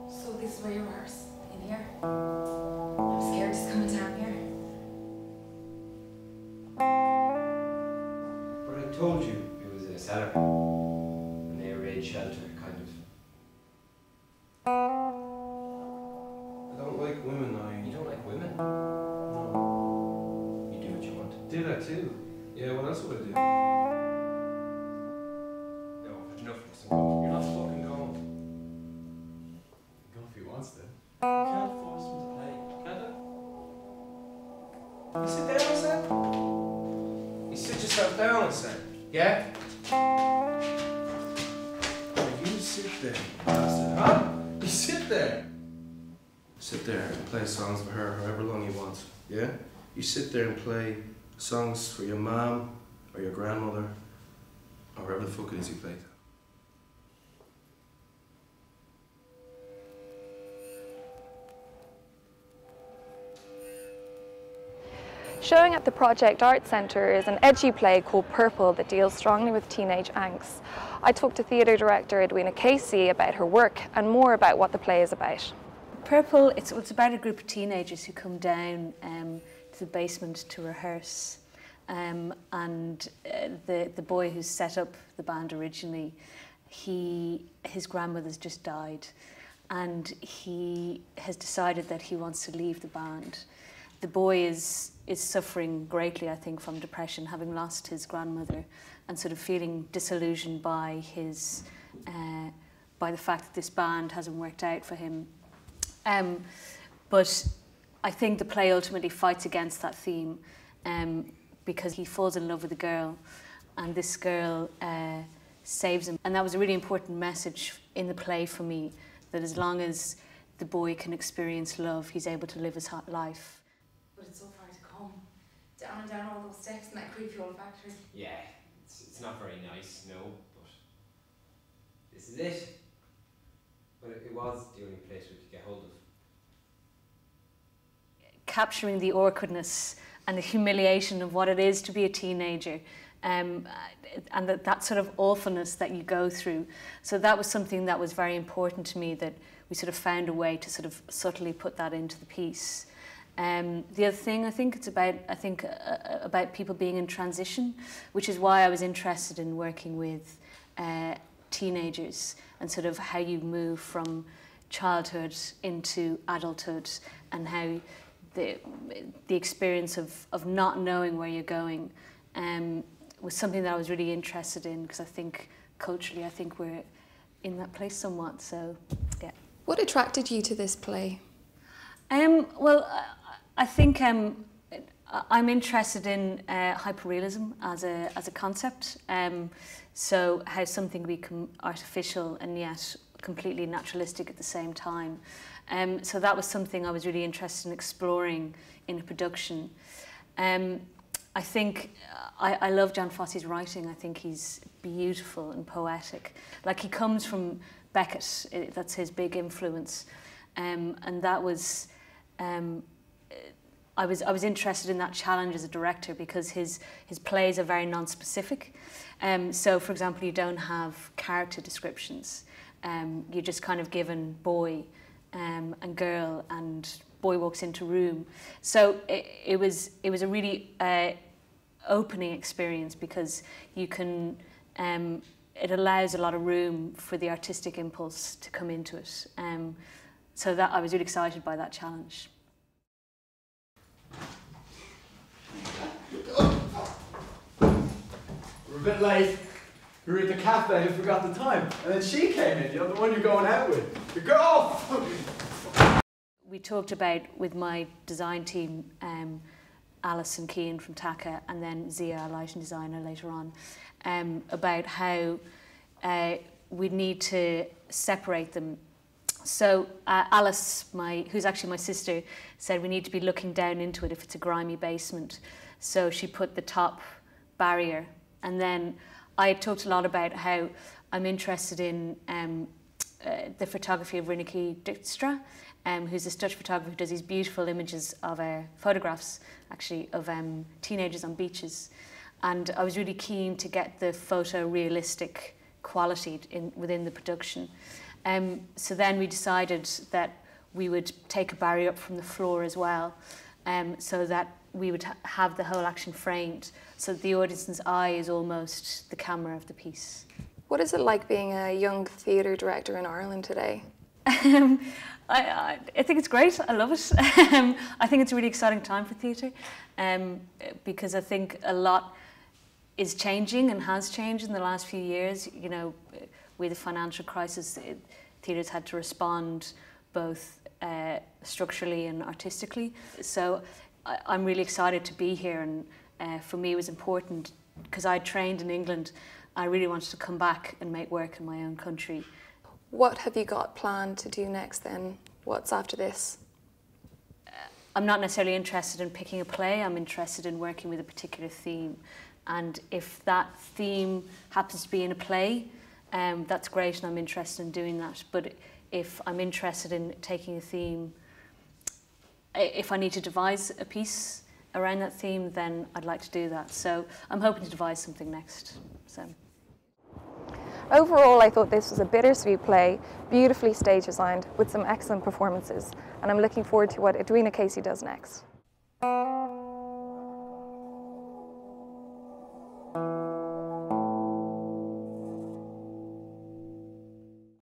So this is where you rehearse? In here? I'm scared just coming down here. But I told you it was a cellar. An air raid shelter, kind of. I don't like women, You don't like women? No. You do what you want. Do that too. Yeah, what else would I do? No, I've had enough of this. I'm going. You're not fucking going. Go if he wants to. You can't force him to play, can I? You sit down, I said. You sit yourself down, I said. Yeah? You sit there, bastard. Huh? You sit there. Sit there and play songs for her however long you want. Yeah? You sit there and play songs for your mom or your grandmother or whoever the fuck it is you played. Showing at the Project Art Centre is an edgy play called Purple that deals strongly with teenage angst. I talked to theatre director Edwina Casey about her work and more about what the play is about. Purple, it's about a group of teenagers who come down to the basement to rehearse. The boy who set up the band originally, his grandmother's just died, and he has decided that he wants to leave the band. The boy is suffering greatly, I think, from depression, having lost his grandmother, and sort of feeling disillusioned by the fact that this band hasn't worked out for him. But I think the play ultimately fights against that theme, because he falls in love with a girl, and this girl saves him. And that was a really important message in the play for me, that as long as the boy can experience love, he's able to live his life. But it's so far to come. Down and down all those steps in that creepy old factory. Yeah, it's not very nice, no, but this is it. But it was the only place we could get hold of. Capturing the awkwardness and the humiliation of what it is to be a teenager, and that sort of awfulness that you go through. So that was something that was very important to me, that we sort of found a way to sort of subtly put that into the piece. The other thing, I think it's about people being in transition, which is why I was interested in working with teenagers and sort of how you move from childhood into adulthood, and how the experience of not knowing where you're going was something that I was really interested in, because I think culturally, I think we're in that place somewhat. So, yeah. What attracted you to this play? Well, I think I'm interested in hyperrealism as a concept. So how something can become artificial and yet completely naturalistic at the same time. So that was something I was really interested in exploring in a production. I think I love John Fosse's writing. I think he's beautiful and poetic. Like, he comes from Beckett, that's his big influence. And that was, I was interested in that challenge as a director, because his plays are very non-specific. So, for example, you don't have character descriptions. You're just kind of given boy and girl, and boy walks into room. So it was a really opening experience, because you can it allows a lot of room for the artistic impulse to come into it. So that I was really excited by that challenge. We're a bit late. We were at the cafe and forgot the time. And then she came in, you know, the one you're going out with. The girl! We talked about, with my design team, Alice and Cian from Taka, and then Zia, our lighting designer, later on, about how we need to separate them. So Alice, who's actually my sister, said we need to be looking down into it if it's a grimy basement. So she put the top barrier. And then I talked a lot about how I'm interested in the photography of Rineke Dijkstra, who's a Dutch photographer who does these beautiful images of photographs, actually, of teenagers on beaches. And I was really keen to get the photorealistic quality within the production. So then we decided that we would take a barrier up from the floor as well, so that we would have the whole action framed, so the audience's eye is almost the camera of the piece. What is it like being a young theatre director in Ireland today? I think it's great. I love it. I think it's a really exciting time for theatre, because I think a lot is changing and has changed in the last few years. You know, with the financial crisis, theatre's had to respond both structurally and artistically. So I'm really excited to be here, and for me it was important because I trained in England. I really wanted to come back and make work in my own country. What have you got planned to do next then? What's after this? I'm not necessarily interested in picking a play. I'm interested in working with a particular theme. And if that theme happens to be in a play, that's great, and I'm interested in doing that. But if I'm interested in taking a theme, if I need to devise a piece around that theme, then I'd like to do that. So I'm hoping to devise something next. So. Overall, I thought this was a bittersweet play, beautifully stage designed with some excellent performances, and I'm looking forward to what Edwina Casey does next.